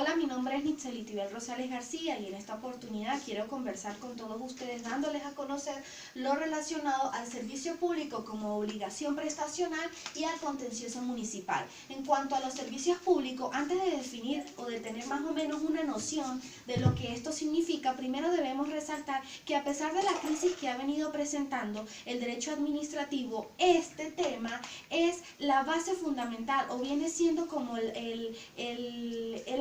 Hola, mi nombre es Nitzeli Tibel Rosales García y en esta oportunidad quiero conversar con todos ustedes dándoles a conocer lo relacionado al servicio público como obligación prestacional y al contencioso municipal. En cuanto a los servicios públicos, antes de definir o de tener más o menos una noción de lo que esto significa, primero debemos resaltar que a pesar de la crisis que ha venido presentando el derecho administrativo, este tema es la base fundamental o viene siendo como el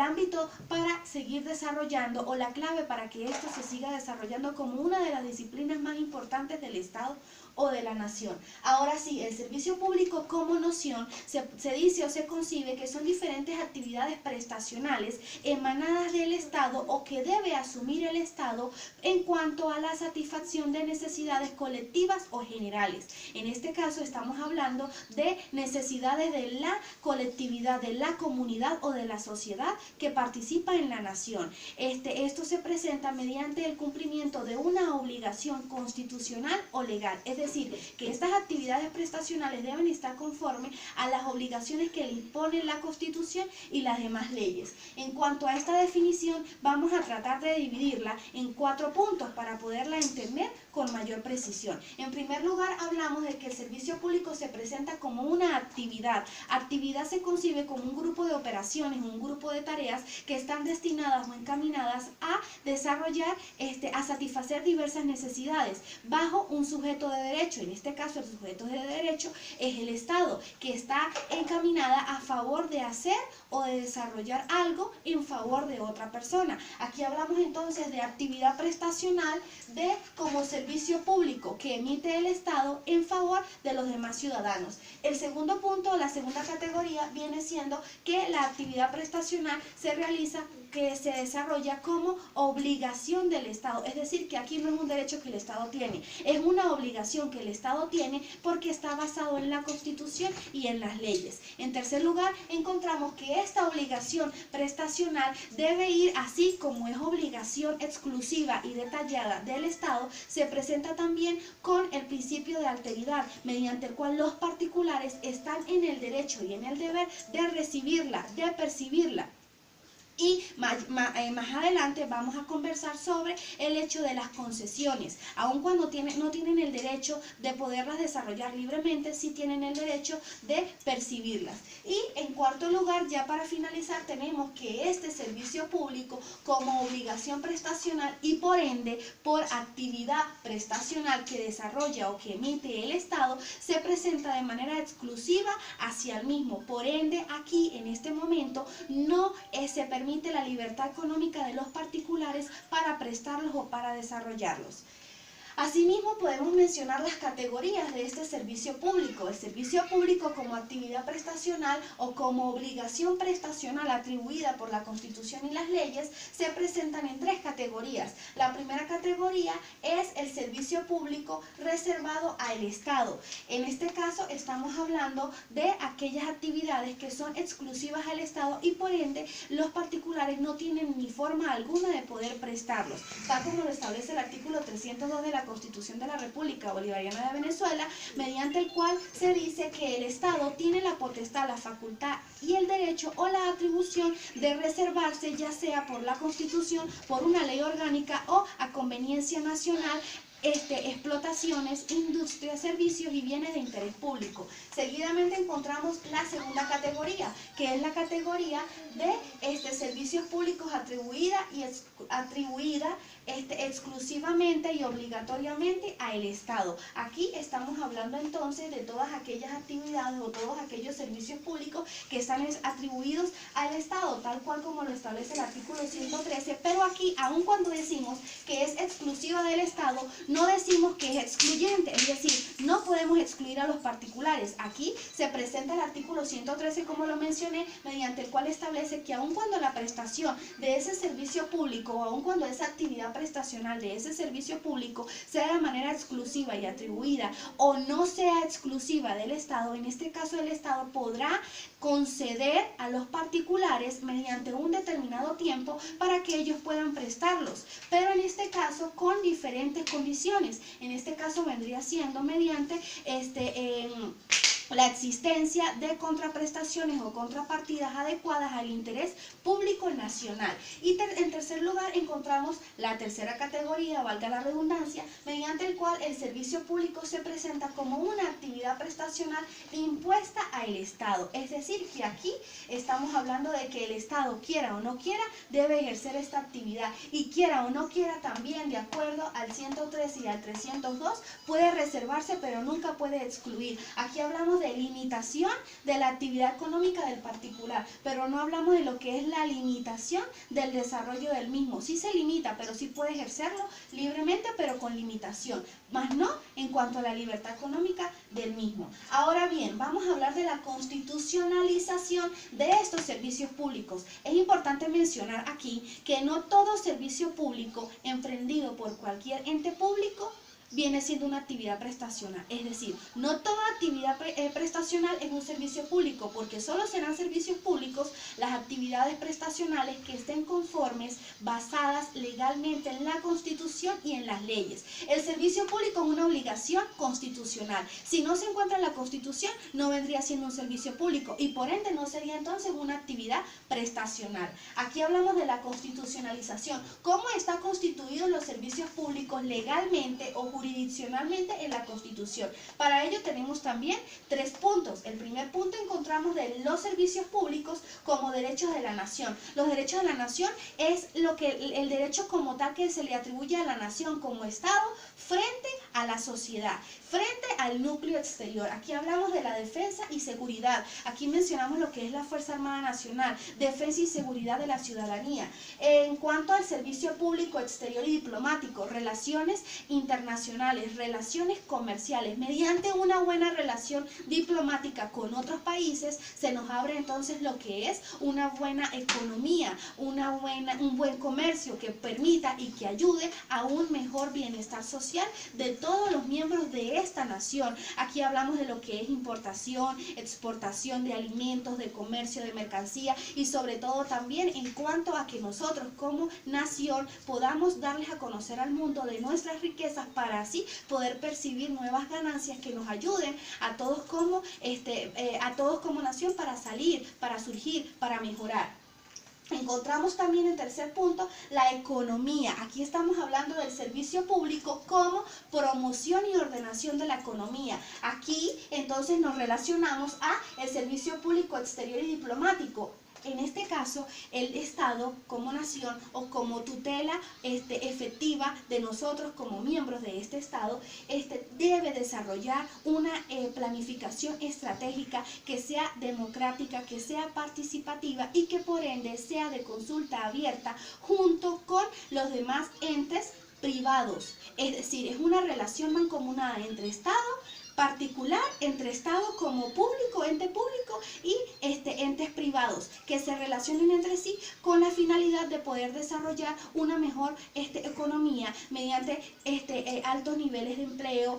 ámbito para seguir desarrollando o la clave para que esto se siga desarrollando como una de las disciplinas más importantes del Estado o de la nación. Ahora sí, el servicio público como noción se dice o se concibe que son diferentes actividades prestacionales emanadas del Estado o que debe asumir el Estado en cuanto a la satisfacción de necesidades colectivas o generales. En este caso estamos hablando de necesidades de la colectividad, de la comunidad o de la sociedad que participa en la nación. Esto se presenta mediante el cumplimiento de una obligación constitucional o legal, es decir, que estas actividades prestacionales deben estar conformes a las obligaciones que le impone la Constitución y las demás leyes. En cuanto a esta definición, vamos a tratar de dividirla en 4 puntos para poderla entender con mayor precisión. En primer lugar, hablamos de que el servicio público se presenta como una actividad. Actividad se concibe como un grupo de operaciones, un grupo de tareas que están destinadas o encaminadas a desarrollar, a satisfacer diversas necesidades bajo un sujeto de derecho. En este caso, el sujeto de derecho es el Estado, que está encaminada a favor de hacer o de desarrollar algo en favor de otra persona. Aquí hablamos entonces de actividad prestacional como servicio público que emite el Estado en favor de los demás ciudadanos. El segundo punto, la segunda categoría, viene siendo que la actividad prestacional que se desarrolla como obligación del Estado, es decir, que aquí no es un derecho que el Estado tiene, es una obligación que el Estado tiene porque está basado en la Constitución y en las leyes. En tercer lugar, encontramos que esta obligación prestacional debe ir, así como es obligación exclusiva y detallada del Estado, se presenta también con el principio de alteridad, mediante el cual los particulares están en el derecho y en el deber de recibirla, de percibirla. Y más adelante vamos a conversar sobre el hecho de las concesiones. Aun cuando no tienen el derecho de poderlas desarrollar libremente, sí tienen el derecho de percibirlas. Y en cuarto lugar, ya para finalizar, tenemos que este servicio público como obligación prestacional y por ende por actividad prestacional que desarrolla o que emite el Estado, se presenta de manera exclusiva hacia el mismo. Por ende, aquí en este momento no se permite la libertad económica de los particulares para prestarlos o para desarrollarlos. Asimismo, podemos mencionar las categorías de este servicio público. El servicio público como actividad prestacional o como obligación prestacional atribuida por la Constitución y las leyes se presentan en 3 categorías. La primera categoría es el servicio público reservado al Estado. En este caso estamos hablando de aquellas actividades que son exclusivas al Estado y por ende los particulares no tienen ni forma alguna de poder prestarlos, tal como lo establece el artículo 302 de la Constitución de la República Bolivariana de Venezuela, mediante el cual se dice que el Estado tiene la potestad, la facultad y el derecho o la atribución de reservarse, ya sea por la Constitución, por una ley orgánica o a conveniencia nacional, explotaciones, industrias, servicios y bienes de interés público. Seguidamente encontramos la segunda categoría, que es la categoría de servicios públicos atribuida exclusivamente y obligatoriamente al Estado. Aquí estamos hablando entonces de todas aquellas actividades o todos aquellos servicios públicos que están atribuidos al Estado, tal cual como lo establece el artículo 113, pero aquí, aun cuando decimos que es exclusiva del Estado, no decimos que es excluyente, es decir, no podemos excluir a los particulares. Aquí se presenta el artículo 113, como lo mencioné, mediante el cual establece que aun cuando la prestación de ese servicio público o aun cuando esa actividad prestacional de ese servicio público sea de manera exclusiva y atribuida o no sea exclusiva del Estado, en este caso el Estado podrá conceder a los particulares mediante un determinado tiempo para que ellos puedan prestarlos, pero en este caso con diferentes condiciones. En este caso vendría siendo mediante la existencia de contraprestaciones o contrapartidas adecuadas al interés público nacional. Y en tercer lugar encontramos la tercera categoría, valga la redundancia, mediante el cual el servicio público se presenta como una actividad prestacional impuesta al Estado. Es decir, que aquí estamos hablando de que el Estado, quiera o no quiera, debe ejercer esta actividad, y quiera o no quiera también, de acuerdo al 103 y al 302, puede reservarse pero nunca puede excluir. Aquí hablamos de limitación de la actividad económica del particular, pero no hablamos de lo que es la limitación del desarrollo del mismo. Sí se limita, pero sí puede ejercerlo libremente, pero con limitación, más no en cuanto a la libertad económica del mismo. Ahora bien, vamos a hablar de la constitucionalización de estos servicios públicos. Es importante mencionar aquí que no todo servicio público emprendido por cualquier ente público viene siendo una actividad prestacional. Es decir, no toda actividad prestacional es un servicio público, porque solo serán servicios públicos las actividades prestacionales que estén conformes, basadas legalmente en la Constitución y en las leyes. El servicio público es una obligación constitucional. Si no se encuentra en la Constitución, no vendría siendo un servicio público y por ende no sería entonces una actividad prestacional. Aquí hablamos de la constitucionalización. ¿Cómo están constituidos los servicios públicos legalmente o jurisdiccionalmente en la Constitución? Para ello tenemos también 3 puntos. El primer punto encontramos de los servicios públicos como derechos de la nación. Los derechos de la nación es lo que el derecho como tal que se le atribuye a la nación como Estado frente a la sociedad, frente al núcleo exterior. Aquí hablamos de la defensa y seguridad. Aquí mencionamos lo que es la Fuerza Armada Nacional, defensa y seguridad de la ciudadanía. En cuanto al servicio público exterior y diplomático, relaciones internacionales, relaciones comerciales. Mediante una buena relación diplomática con otros países, se nos abre entonces lo que es una buena economía, un buen comercio que permita y que ayude a un mejor bienestar social de todos los miembros de esta nación. Aquí hablamos de lo que es importación, exportación de alimentos, de comercio, de mercancía, y sobre todo también en cuanto a que nosotros como nación podamos darles a conocer al mundo de nuestras riquezas para así poder percibir nuevas ganancias que nos ayuden a todos como nación para salir, para surgir, para mejorar. Encontramos también en tercer punto la economía. Aquí estamos hablando del servicio público como promoción y ordenación de la economía. Aquí entonces nos relacionamos a el servicio público exterior y diplomático. En este caso, el Estado como nación o como tutela efectiva de nosotros como miembros de este Estado, debe desarrollar una planificación estratégica que sea democrática, que sea participativa y que por ende sea de consulta abierta junto con los demás entes privados. Es decir, es una relación mancomunada entre Estado particular, entre Estado como público, ente público y entes privados que se relacionen entre sí con la finalidad de poder desarrollar una mejor economía mediante altos niveles de empleo,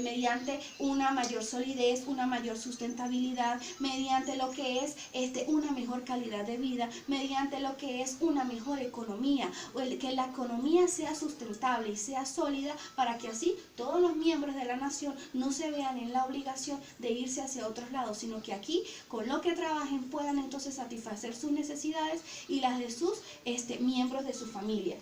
mediante una mayor solidez, una mayor sustentabilidad, mediante lo que es una mejor calidad de vida, mediante lo que es una mejor economía, que la economía sea sustentable y sea sólida para que así todos los miembros de la nación no se vean en la obligación de irse hacia otros lados, sino que aquí con lo que trabajen puedan entonces satisfacer sus necesidades y las de sus miembros de su familia.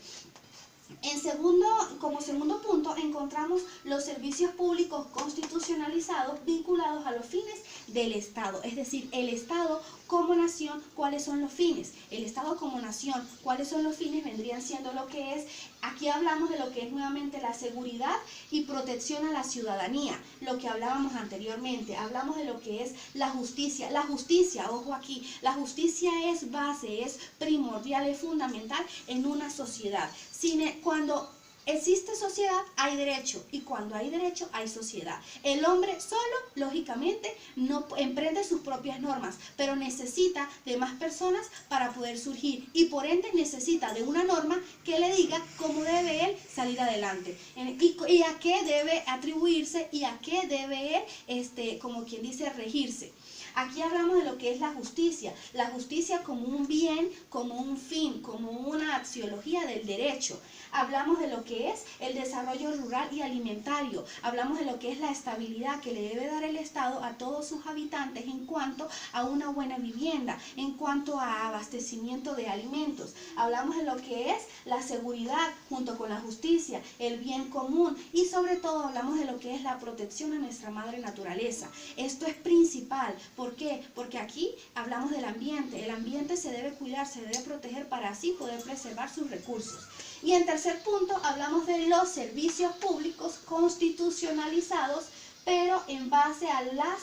Como segundo punto encontramos los servicios públicos constitucionalizados vinculados a los fines del Estado, es decir, el Estado como nación, ¿cuáles son los fines? El Estado como nación, ¿cuáles son los fines? Vendrían siendo lo que es, aquí hablamos de lo que es nuevamente la seguridad y protección a la ciudadanía, lo que hablábamos anteriormente, hablamos de lo que es la justicia, ojo aquí, la justicia es base, es primordial, es fundamental en una sociedad. Cuando existe sociedad, hay derecho, y cuando hay derecho, hay sociedad. El hombre solo, lógicamente, no emprende sus propias normas, pero necesita de más personas para poder surgir, y por ende necesita de una norma que le diga cómo debe él salir adelante, y a qué debe atribuirse, y a qué debe él, como quien dice, regirse. Aquí hablamos de lo que es la justicia como un bien, como un fin, como una axiología del derecho. Hablamos de lo que es el desarrollo rural y alimentario, hablamos de lo que es la estabilidad que le debe dar el Estado a todos sus habitantes en cuanto a una buena vivienda, en cuanto a abastecimiento de alimentos. Hablamos de lo que es la seguridad junto con la justicia, el bien común y sobre todo hablamos de lo que es la protección a nuestra madre naturaleza. Esto es principal. ¿Por qué? Porque aquí hablamos del ambiente. El ambiente se debe cuidar, se debe proteger para así poder preservar sus recursos. Y en tercer punto hablamos de los servicios públicos constitucionalizados, pero en base a las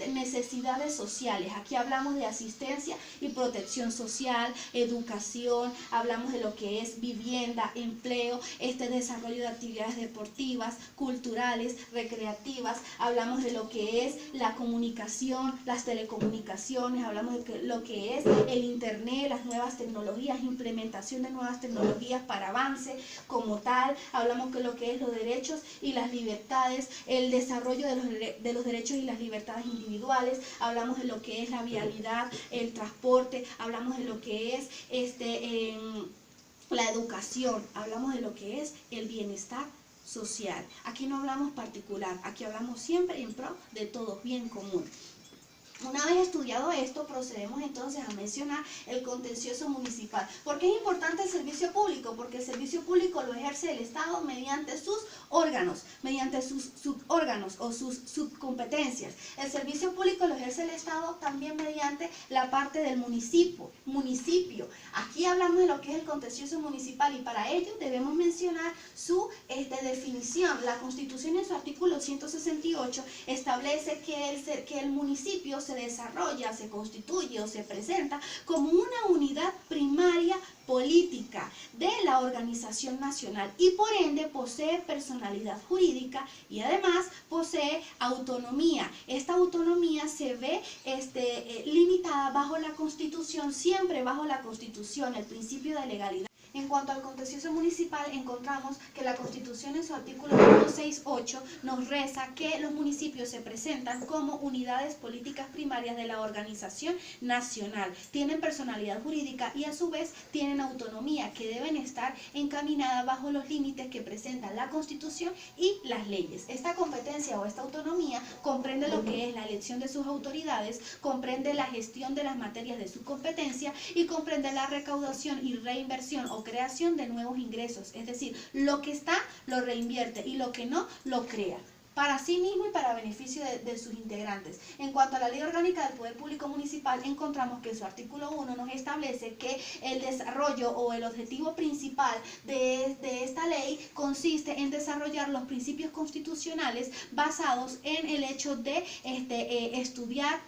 necesidades sociales. Aquí hablamos de asistencia y protección social, educación, hablamos de lo que es vivienda, empleo, desarrollo de actividades deportivas, culturales, recreativas, hablamos de lo que es la comunicación, las telecomunicaciones, hablamos de lo que es el internet, las nuevas tecnologías, implementación de nuevas tecnologías para avance como tal, hablamos de lo que es los derechos y las libertades, el desarrollo de los derechos y las libertades individuales, hablamos de lo que es la vialidad, el transporte, hablamos de lo que es la educación, hablamos de lo que es el bienestar social. Aquí no hablamos particular, aquí hablamos siempre en pro de todos, bien común. Una vez estudiado esto, procedemos entonces a mencionar el contencioso municipal. ¿Por qué es importante el servicio público? Porque el servicio público lo ejerce el Estado mediante sus órganos, mediante sus subórganos o sus subcompetencias. El servicio público lo ejerce el Estado también mediante la parte del municipio. Aquí hablamos de lo que es el contencioso municipal y para ello debemos mencionar su definición. La Constitución en su artículo 168 establece que el municipio se desarrolla, se constituye o se presenta como una unidad primaria política de la organización nacional y por ende posee personalidad jurídica y además posee autonomía. Esta autonomía se ve limitada bajo la Constitución, siempre bajo la Constitución, el principio de legalidad. En cuanto al contencioso municipal, encontramos que la Constitución en su artículo 168 nos reza que los municipios se presentan como unidades políticas primarias de la organización nacional. Tienen personalidad jurídica y a su vez tienen autonomía que deben estar encaminadas bajo los límites que presentan la Constitución y las leyes. Esta competencia o esta autonomía comprende lo que es la elección de sus autoridades, comprende la gestión de las materias de su competencia y comprende la recaudación y reinversión o creación de nuevos ingresos, es decir, lo que está lo reinvierte y lo que no lo crea para sí mismo y para beneficio de sus integrantes. En cuanto a la Ley Orgánica del Poder Público Municipal, encontramos que en su artículo 1 nos establece que el desarrollo o el objetivo principal de esta ley consiste en desarrollar los principios constitucionales basados en el hecho de estudiar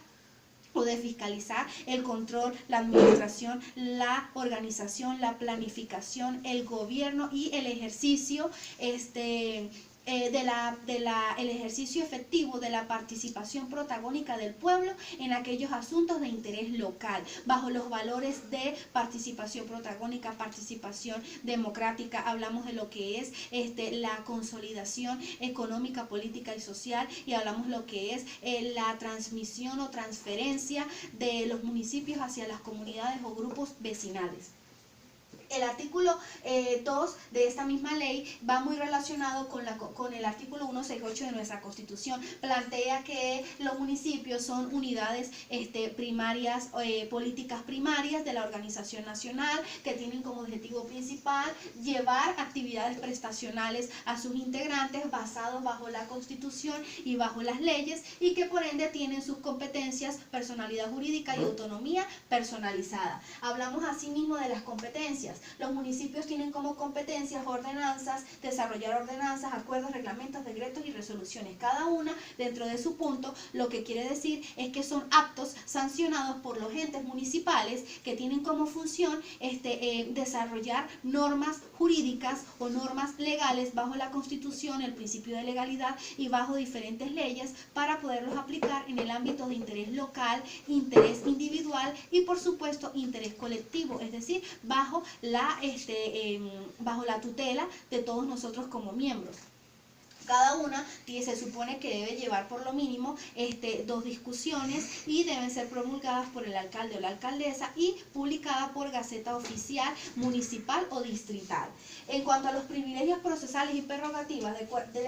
o de fiscalizar el control, la administración, la organización, la planificación, el gobierno y el ejercicio el ejercicio efectivo de la participación protagónica del pueblo en aquellos asuntos de interés local, bajo los valores de participación protagónica, participación democrática. Hablamos de lo que es la consolidación económica, política y social y hablamos lo que es la transmisión o transferencia de los municipios hacia las comunidades o grupos vecinales. El artículo 2 de esta misma ley va muy relacionado con el artículo 168 de nuestra Constitución. Plantea que los municipios son unidades primarias, políticas primarias de la organización nacional que tienen como objetivo principal llevar actividades prestacionales a sus integrantes basados bajo la Constitución y bajo las leyes y que por ende tienen sus competencias, personalidad jurídica y autonomía personalizada. Hablamos asimismo de las competencias. Los municipios tienen como competencias ordenanzas, desarrollar ordenanzas, acuerdos, reglamentos, decretos y resoluciones. Cada una dentro de su punto, lo que quiere decir es que son actos sancionados por los entes municipales que tienen como función desarrollar normas jurídicas o normas legales bajo la Constitución, el principio de legalidad y bajo diferentes leyes para poderlos aplicar en el ámbito de interés local, interés individual y por supuesto interés colectivo, es decir, bajo la tutela de todos nosotros como miembros. Cada una se supone que debe llevar por lo mínimo 2 discusiones y deben ser promulgadas por el alcalde o la alcaldesa y publicadas por Gaceta Oficial Municipal o Distrital. En cuanto a los privilegios procesales y prerrogativas,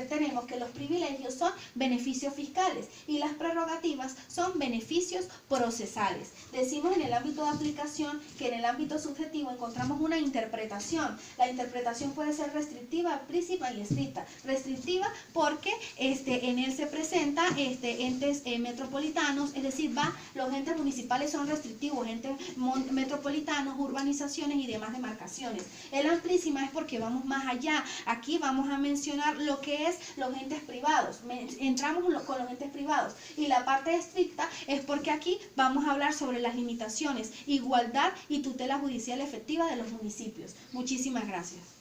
tenemos que los privilegios son beneficios fiscales y las prerrogativas son beneficios procesales. Decimos en el ámbito de aplicación que en el ámbito subjetivo encontramos una interpretación. La interpretación puede ser restrictiva, explícita y estricta. Restrictiva porque en él se presenta entes metropolitanos, es decir, los entes municipales son restrictivos, entes metropolitanos, urbanizaciones y demás demarcaciones. El amplísima es porque vamos más allá. Aquí vamos a mencionar lo que es los entes privados. Entramos con los entes privados. Y la parte estricta es porque aquí vamos a hablar sobre las limitaciones, igualdad y tutela judicial efectiva de los municipios. Muchísimas gracias.